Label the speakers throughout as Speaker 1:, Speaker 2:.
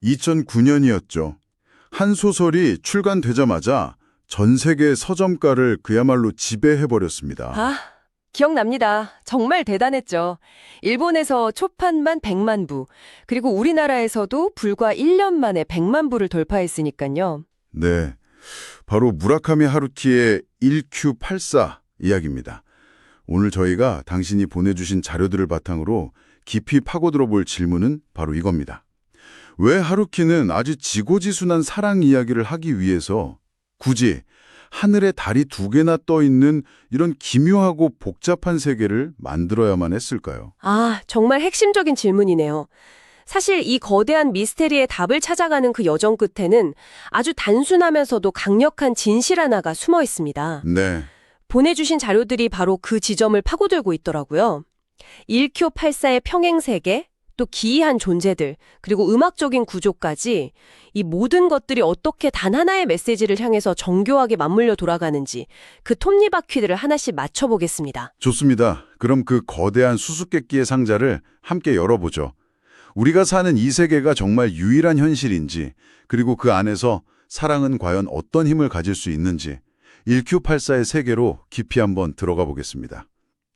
Speaker 1: 2009년이었죠. 한 소설이 출간되자마자 전 세계 서점가를 그야말로 지배해버렸습니다.
Speaker 2: 아, 기억납니다. 정말 대단했죠. 일본에서 초판만 100만 부, 그리고 우리나라에서도 불과 1년 만에 100만 부를 돌파했으니까요.
Speaker 1: 네, 바로 무라카미 하루키의 1Q84 이야기입니다. 오늘 저희가 당신이 보내주신 자료들을 바탕으로 깊이 파고들어 볼 질문은 바로 이겁니다. 왜 하루키는 아주 지고지순한 사랑 이야기를 하기 위해서 굳이 하늘에 달이 2개나 떠 있는 이런 기묘하고 복잡한 세계를 만들어야만 했을까요?
Speaker 2: 아, 정말 핵심적인 질문이네요. 사실 이 거대한 미스테리의 답을 찾아가는 그 여정 끝에는 아주 단순하면서도 강력한 진실 하나가 숨어 있습니다.
Speaker 1: 네,
Speaker 2: 보내주신 자료들이 바로 그 지점을 파고들고 있더라고요. 1Q84의 평행세계, 또 기이한 존재들, 그리고 음악적인 구조까지 이 모든 것들이 어떻게 단 하나의 메시지를 향해서 정교하게 맞물려 돌아가는지 그 톱니바퀴들을 하나씩 맞춰보겠습니다.
Speaker 1: 좋습니다. 그럼 그 거대한 수수께끼의 상자를 함께 열어보죠. 우리가 사는 이 세계가 정말 유일한 현실인지, 그리고 그 안에서 사랑은 과연 어떤 힘을 가질 수 있는지 1Q84의 세계로 깊이 한번 들어가 보겠습니다.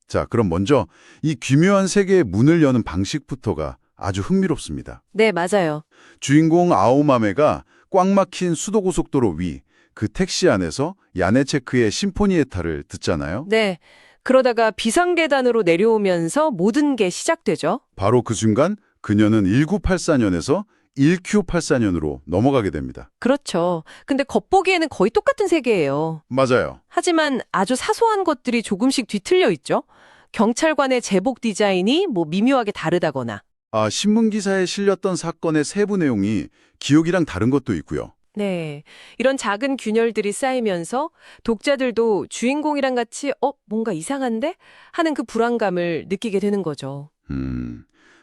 Speaker 1: 자, 그럼 먼저 이 기묘한 세계의 문을 여는 방식부터가 아주 흥미롭습니다.
Speaker 2: 네, 맞아요.
Speaker 1: 주인공 아오마메가 꽉 막힌 수도고속도로 위, 그 택시 안에서 야네체크의 심포니에타를 듣잖아요.
Speaker 2: 네, 그러다가 비상계단으로 내려오면서 모든 게 시작되죠.
Speaker 1: 바로 그 순간 그녀는 1984년에서 1Q84년으로 넘어가게 됩니다.
Speaker 2: 그렇죠. 근데 겉보기에는 거의 똑같은 세계예요.
Speaker 1: 맞아요.
Speaker 2: 하지만 아주 사소한 것들이 조금씩 뒤틀려 있죠. 경찰관의 제복 디자인이 미묘하게 다르다거나.
Speaker 1: 신문기사에 실렸던 사건의 세부 내용이 기억이랑 다른 것도 있고요.
Speaker 2: 네, 이런 작은 균열들이 쌓이면서 독자들도 주인공이랑 같이 뭔가 이상한데? 하는 그 불안감을 느끼게 되는 거죠.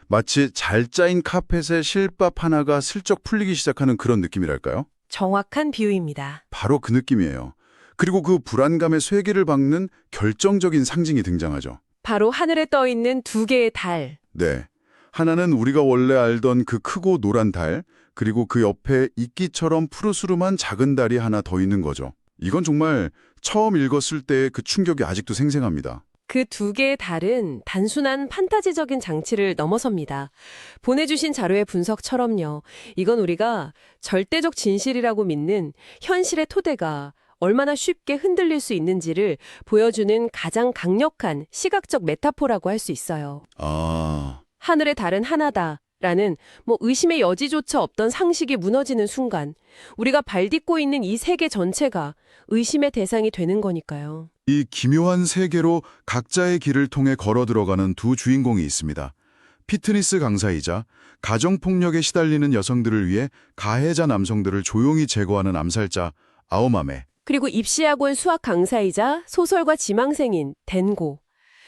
Speaker 1: 마치 잘 짜인 카펫에 실밥 하나가 슬쩍 풀리기 시작하는 그런 느낌이랄까요?
Speaker 2: 정확한 비유입니다.
Speaker 1: 바로 그 느낌이에요. 그리고 그 불안감의 쇠기를 박는 결정적인 상징이 등장하죠.
Speaker 2: 바로 하늘에 떠 있는 2개의 달.
Speaker 1: 네. 하나는 우리가 원래 알던 그 크고 노란 달, 그리고 그 옆에 이끼처럼 푸르스름한 작은 달이 하나 더 있는 거죠. 이건 정말 처음 읽었을 때의 그 충격이 아직도 생생합니다.
Speaker 2: 그 2개의 달은 단순한 판타지적인 장치를 넘어섭니다. 보내주신 자료의 분석처럼요. 이건 우리가 절대적 진실이라고 믿는 현실의 토대가 얼마나 쉽게 흔들릴 수 있는지를 보여주는 가장 강력한 시각적 메타포라고 할 수 있어요. 하늘의 달은 하나다라는 의심의 여지조차 없던 상식이 무너지는 순간 우리가 발딛고 있는 이 세계 전체가 의심의 대상이 되는 거니까요.
Speaker 1: 이 기묘한 세계로 각자의 길을 통해 걸어 들어가는 두 주인공이 있습니다. 피트니스 강사이자 가정폭력에 시달리는 여성들을 위해 가해자 남성들을 조용히 제거하는 암살자 아오마메.
Speaker 2: 그리고 입시학원 수학 강사이자 소설가 지망생인 덴고.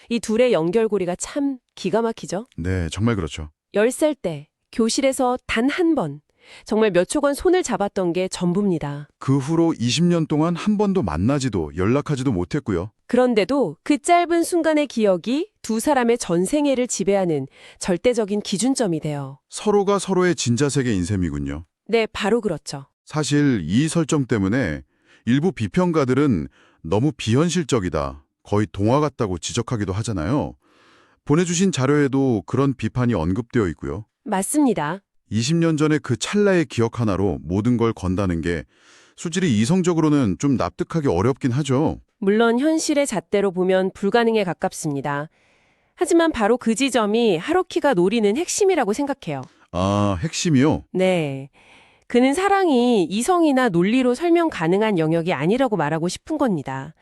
Speaker 2: 이 둘의 연결고리가 참 기가 막히죠?
Speaker 1: 네, 정말 그렇죠.
Speaker 2: 10살 때 교실에서 단 한 번, 정말 몇 초간 손을 잡았던 게 전부입니다.
Speaker 1: 그 후로 20년 동안 한 번도 만나지도 연락하지도 못했고요.
Speaker 2: 그런데도 그 짧은 순간의 기억이 두 사람의 전생애를 지배하는 절대적인 기준점이 돼요.
Speaker 1: 서로가 서로의 진자세계인 셈이군요.
Speaker 2: 네, 바로 그렇죠.
Speaker 1: 사실 이 설정 때문에 일부 비평가들은 너무 비현실적이다, 거의 동화 같다고 지적하기도 하잖아요. 보내주신 자료에도 그런 비판이 언급되어 있고요.
Speaker 2: 맞습니다.
Speaker 1: 20년 전의 그 찰나의 기억 하나로 모든 걸 건다는 게 솔직히 이성적으로는 좀 납득하기 어렵긴 하죠.
Speaker 2: 물론 현실의 잣대로 보면 불가능에 가깝습니다. 하지만 바로 그 지점이 하루키가 노리는 핵심이라고 생각해요.
Speaker 1: 핵심이요?
Speaker 2: 네. 그는 사랑이 이성이나 논리로 설명 가능한 영역이 아니라고 말하고 싶은 겁니다.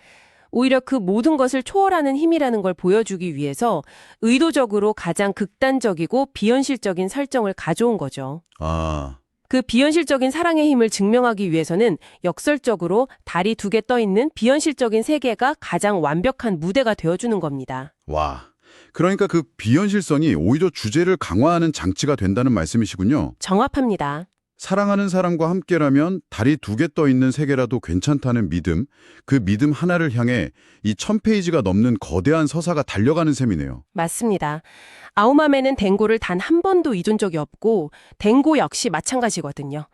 Speaker 2: 오히려 그 모든 것을 초월하는 힘이라는 걸 보여주기 위해서 의도적으로 가장 극단적이고 비현실적인 설정을 가져온 거죠. 그 비현실적인 사랑의 힘을 증명하기 위해서는 역설적으로 달이 2개 떠 있는 비현실적인 세계가 가장 완벽한 무대가 되어주는 겁니다.
Speaker 1: 와, 그러니까 그 비현실성이 오히려 주제를 강화하는 장치가 된다는 말씀이시군요.
Speaker 2: 정확합니다.
Speaker 1: 사랑하는 사람과 함께라면 달이 2개 떠 있는 세계라도 괜찮다는 믿음, 그 믿음 하나를 향해 이 1000페이지가 넘는 거대한 서사가 달려가는 셈이네요.
Speaker 2: 맞습니다. 아오마메는 덴고를 단 한 번도 잊은 적이 없고 덴고 역시 마찬가지거든요.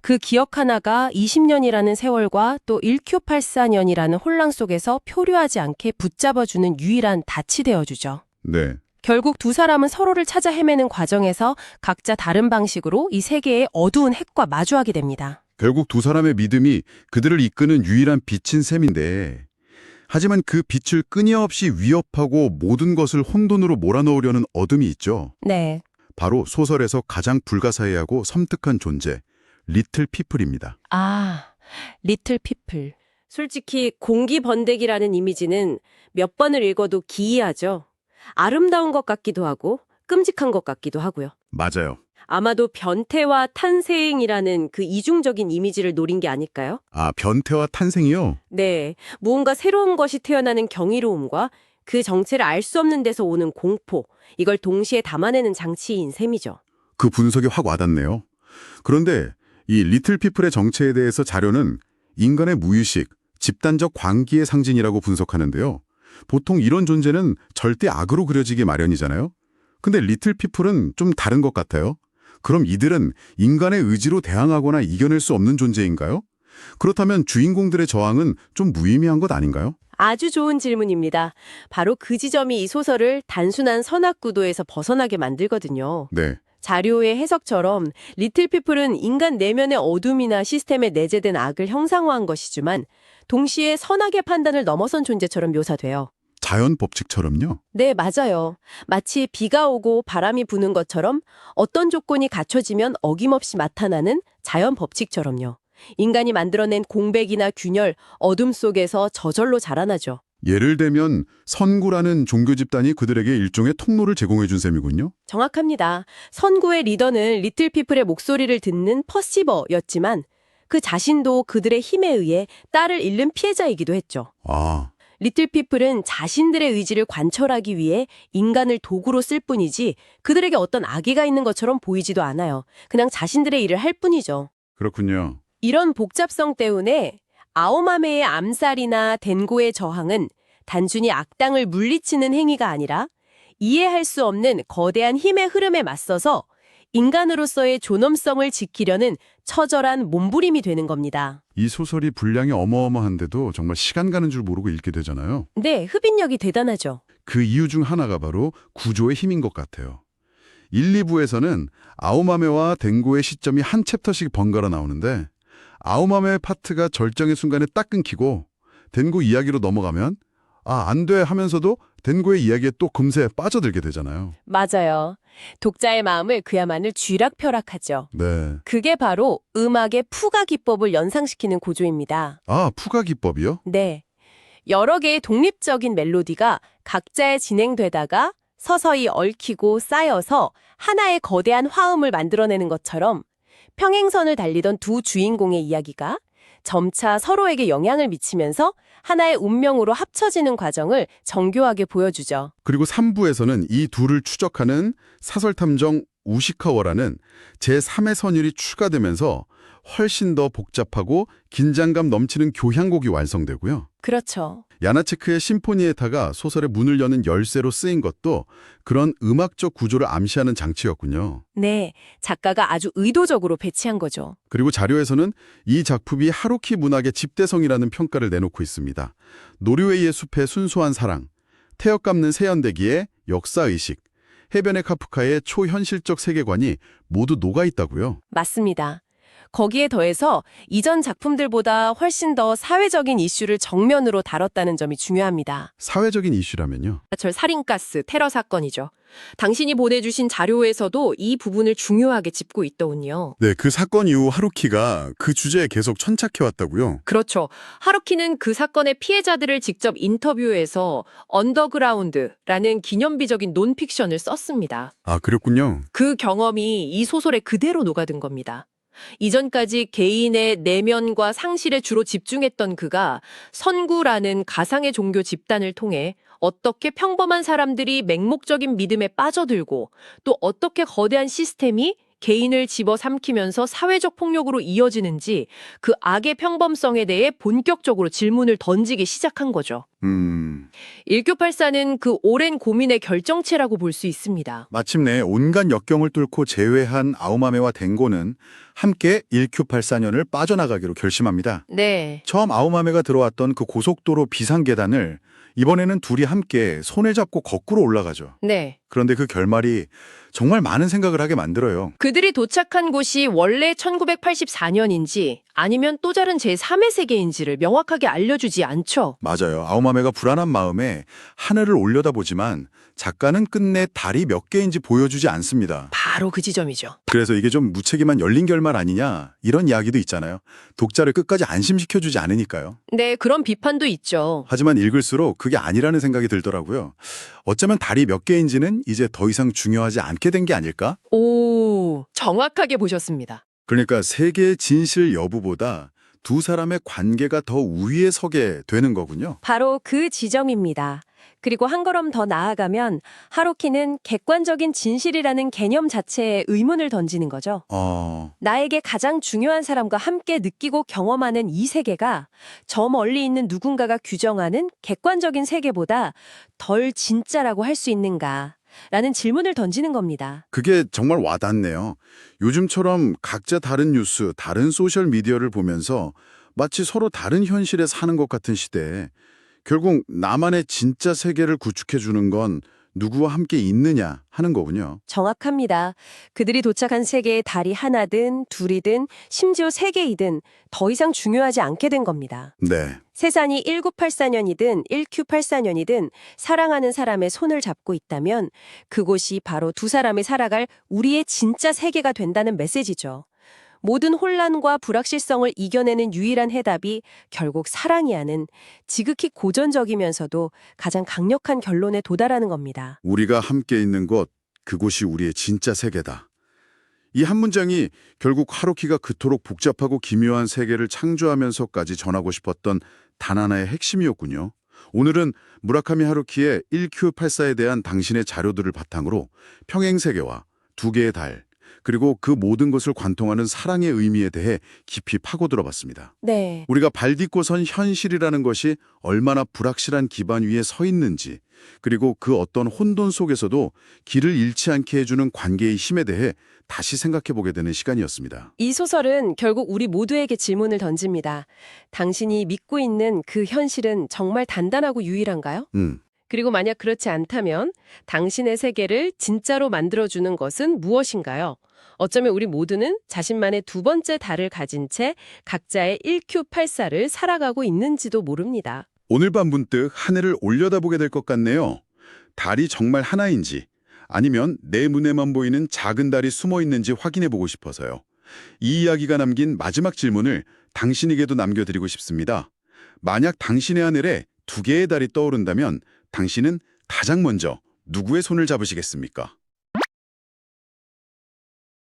Speaker 2: 그 기억 하나가 20년이라는 세월과 또 1984년이라는 혼란 속에서 표류하지 않게 붙잡아주는 유일한 닻이 되어주죠.
Speaker 1: 네.
Speaker 2: 결국 두 사람은 서로를 찾아 헤매는 과정에서 각자 다른 방식으로 이 세계의 어두운 핵과 마주하게 됩니다.
Speaker 1: 결국 두 사람의 믿음이 그들을 이끄는 유일한 빛인 셈인데, 하지만 그 빛을 끊임없이 위협하고 모든 것을 혼돈으로 몰아넣으려는 어둠이 있죠.
Speaker 2: 네.
Speaker 1: 바로 소설에서 가장 불가사의하고 섬뜩한 존재, 리틀 피플입니다.
Speaker 2: 아, 리틀 피플. 솔직히 공기번데기라는 이미지는 몇 번을 읽어도 기이하죠. 아름다운 것 같기도 하고 끔찍한 것 같기도 하고요.
Speaker 1: 맞아요.
Speaker 2: 아마도 변태와 탄생이라는 그 이중적인 이미지를 노린 게 아닐까요?
Speaker 1: 아, 변태와 탄생이요?
Speaker 2: 네, 무언가 새로운 것이 태어나는 경이로움과 그 정체를 알 수 없는 데서 오는 공포, 이걸 동시에 담아내는 장치인 셈이죠.
Speaker 1: 그 분석이 확 와닿네요. 그런데 이 리틀 피플의 정체에 대해서 자료는 인간의 무의식, 집단적 광기의 상징이라고 분석하는데요. 보통 이런 존재는 절대 악으로 그려지기 마련이잖아요. 근데 리틀 피플은 좀 다른 것 같아요. 그럼 이들은 인간의 의지로 대항하거나 이겨낼 수 없는 존재인가요? 그렇다면 주인공들의 저항은 좀 무의미한 것 아닌가요?
Speaker 2: 아주 좋은 질문입니다. 바로 그 지점이 이 소설을 단순한 선악 구도에서 벗어나게 만들거든요.
Speaker 1: 네.
Speaker 2: 자료의 해석처럼 리틀 피플은 인간 내면의 어둠이나 시스템에 내재된 악을 형상화한 것이지만 동시에 선악의 판단을 넘어선 존재처럼 묘사돼요.
Speaker 1: 자연 법칙처럼요?
Speaker 2: 네, 맞아요. 마치 비가 오고 바람이 부는 것처럼 어떤 조건이 갖춰지면 어김없이 나타나는 자연 법칙처럼요. 인간이 만들어낸 공백이나 균열, 어둠 속에서 저절로 자라나죠.
Speaker 1: 예를 들면 선구라는 종교 집단이 그들에게 일종의 통로를 제공해 준 셈이군요.
Speaker 2: 정확합니다. 선구의 리더는 리틀 피플의 목소리를 듣는 퍼시버였지만 그 자신도 그들의 힘에 의해 딸을 잃는 피해자이기도 했죠.
Speaker 1: 아,
Speaker 2: 리틀 피플은 자신들의 의지를 관철하기 위해 인간을 도구로 쓸 뿐이지 그들에게 어떤 악의가 있는 것처럼 보이지도 않아요. 그냥 자신들의 일을 할 뿐이죠.
Speaker 1: 그렇군요.
Speaker 2: 이런 복잡성 때문에 아오마메의 암살이나 덴고의 저항은 단순히 악당을 물리치는 행위가 아니라 이해할 수 없는 거대한 힘의 흐름에 맞서서 인간으로서의 존엄성을 지키려는 처절한 몸부림이 되는 겁니다.
Speaker 1: 이 소설이 분량이 어마어마한데도 정말 시간 가는 줄 모르고 읽게 되잖아요.
Speaker 2: 네, 흡인력이 대단하죠.
Speaker 1: 그 이유 중 하나가 바로 구조의 힘인 것 같아요. 1, 2부에서는 아오마메와 덴고의 시점이 한 챕터씩 번갈아 나오는데 아오마메의 파트가 절정의 순간에 딱 끊기고 덴고 이야기로 넘어가면 아, 안 돼 하면서도 덴고의 이야기에 또 금세 빠져들게 되잖아요.
Speaker 2: 맞아요. 독자의 마음을 그야말로 쥐락펴락하죠.
Speaker 1: 네.
Speaker 2: 그게 바로 음악의 푸가 기법을 연상시키는 구조입니다.
Speaker 1: 아, 푸가 기법이요?
Speaker 2: 네. 여러 개의 독립적인 멜로디가 각자에 진행되다가 서서히 얽히고 쌓여서 하나의 거대한 화음을 만들어내는 것처럼 평행선을 달리던 두 주인공의 이야기가 점차 서로에게 영향을 미치면서 하나의 운명으로 합쳐지는 과정을 정교하게 보여주죠.
Speaker 1: 그리고 3부에서는 이 둘을 추적하는 사설탐정 우시카워라는 제3의 선율이 추가되면서 훨씬 더 복잡하고 긴장감 넘치는 교향곡이 완성되고요.
Speaker 2: 그렇죠.
Speaker 1: 야나체크의 심포니에타가 소설의 문을 여는 열쇠로 쓰인 것도 그런 음악적 구조를 암시하는 장치였군요.
Speaker 2: 네, 작가가 아주 의도적으로 배치한 거죠.
Speaker 1: 그리고 자료에서는 이 작품이 하루키 문학의 집대성이라는 평가를 내놓고 있습니다. 노르웨이의 숲의 순수한 사랑, 태엽 감는 세연대기의 역사의식, 해변의 카프카의 초현실적 세계관이 모두 녹아있다고요.
Speaker 2: 맞습니다. 거기에 더해서 이전 작품들보다 훨씬 더 사회적인 이슈를 정면으로 다뤘다는 점이 중요합니다.
Speaker 1: 사회적인 이슈라면요.
Speaker 2: 절 살인가스, 테러 사건이죠. 당신이 보내주신 자료에서도 이 부분을 중요하게 짚고 있더군요.
Speaker 1: 네, 그 사건 이후 하루키가 그 주제에 계속 천착해왔다고요.
Speaker 2: 그렇죠. 하루키는 그 사건의 피해자들을 직접 인터뷰해서 언더그라운드라는 기념비적인 논픽션을 썼습니다.
Speaker 1: 아, 그랬군요.
Speaker 2: 그 경험이 이 소설에 그대로 녹아든 겁니다. 이전까지 개인의 내면과 상실에 주로 집중했던 그가 선구라는 가상의 종교 집단을 통해 어떻게 평범한 사람들이 맹목적인 믿음에 빠져들고 또 어떻게 거대한 시스템이
Speaker 3: 개인을 집어삼키면서 사회적 폭력으로 이어지는지 그 악의 평범성에 대해 본격적으로 질문을 던지기 시작한 거죠. 1984는 그 오랜 고민의 결정체라고 볼 수 있습니다.
Speaker 4: 마침내 온갖 역경을 뚫고 재회한 아우마메와 댕고는 함께 1984년을 빠져나가기로 결심합니다.
Speaker 3: 네.
Speaker 4: 처음 아우마메가 들어왔던 그 고속도로 비상계단을 이번에는 둘이 함께 손을 잡고 거꾸로 올라가죠.
Speaker 3: 네.
Speaker 4: 그런데 그 결말이 정말 많은 생각을 하게 만들어요.
Speaker 3: 그들이 도착한 곳이 원래 1984년인지 아니면 또 다른 제3의 세계인지를 명확하게 알려주지 않죠.
Speaker 4: 맞아요. 아우마메가 불안한 마음에 하늘을 올려다보지만 작가는 끝내 달이 몇 개인지 보여주지 않습니다.
Speaker 3: 바로 그 지점이죠.
Speaker 4: 그래서 이게 좀 무책임한 열린 결말 아니냐 이런 이야기도 있잖아요. 독자를 끝까지 안심시켜주지 않으니까요.
Speaker 3: 네, 그런 비판도 있죠.
Speaker 4: 하지만 읽을수록 그게 아니라는 생각이 들더라고요. 어쩌면 달이 몇 개인지는 이제 더 이상 중요하지 않게 된 게 아닐까?
Speaker 3: 오, 정확하게 보셨습니다.
Speaker 4: 그러니까 세계의 진실 여부보다 두 사람의 관계가 더 우위에 서게 되는 거군요.
Speaker 2: 바로 그 지점입니다. 그리고 한 걸음 더 나아가면 하루키는 객관적인 진실이라는 개념 자체에 의문을 던지는 거죠. 나에게 가장 중요한 사람과 함께 느끼고 경험하는 이 세계가 저 멀리 있는 누군가가 규정하는 객관적인 세계보다 덜 진짜라고 할 수 있는가? 라는 질문을 던지는 겁니다.
Speaker 1: 그게 정말 와닿네요. 요즘처럼 각자 다른 뉴스, 다른 소셜미디어를 보면서 마치 서로 다른 현실에 사는 것 같은 시대에 결국 나만의 진짜 세계를 구축해주는 건 누구와 함께 있느냐 하는 거군요.
Speaker 2: 정확합니다. 그들이 도착한 세계에 달이 하나든 둘이든 심지어 세 개이든 더 이상 중요하지 않게 된 겁니다.
Speaker 1: 네.
Speaker 2: 세상이 1984년이든 1984년이든 사랑하는 사람의 손을 잡고 있다면 그곳이 바로 두 사람이 살아갈 우리의 진짜 세계가 된다는 메시지죠. 모든 혼란과 불확실성을 이겨내는 유일한 해답이 결국 사랑이라는 지극히 고전적이면서도 가장 강력한 결론에 도달하는 겁니다.
Speaker 1: 우리가 함께 있는 곳, 그곳이 우리의 진짜 세계다. 이 한 문장이 결국 하루키가 그토록 복잡하고 기묘한 세계를 창조하면서까지 전하고 싶었던 단 하나의 핵심이었군요. 오늘은 무라카미 하루키의 1Q84에 대한 당신의 자료들을 바탕으로 평행세계와 두 개의 달, 그리고 그 모든 것을 관통하는 사랑의 의미에 대해 깊이 파고들어 봤습니다.
Speaker 2: 네.
Speaker 1: 우리가 발 딛고 선 현실이라는 것이 얼마나 불확실한 기반 위에 서 있는지, 그리고 그 어떤 혼돈 속에서도 길을 잃지 않게 해주는 관계의 힘에 대해 다시 생각해 보게 되는 시간이었습니다.
Speaker 2: 이 소설은 결국 우리 모두에게 질문을 던집니다. 당신이 믿고 있는 그 현실은 정말 단단하고 유일한가요? 그리고 만약 그렇지 않다면 당신의 세계를 진짜로 만들어주는 것은 무엇인가요? 어쩌면 우리 모두는 자신만의 두 번째 달을 가진 채 각자의 1Q84를 살아가고 있는지도 모릅니다.
Speaker 1: 오늘 밤 문득 하늘을 올려다보게 될 것 같네요. 달이 정말 하나인지 아니면 내 눈에만 보이는 작은 달이 숨어 있는지 확인해 보고 싶어서요. 이 이야기가 남긴 마지막 질문을 당신에게도 남겨드리고 싶습니다. 만약 당신의 하늘에 두 개의 달이 떠오른다면 당신은 가장 먼저 누구의 손을 잡으시겠습니까?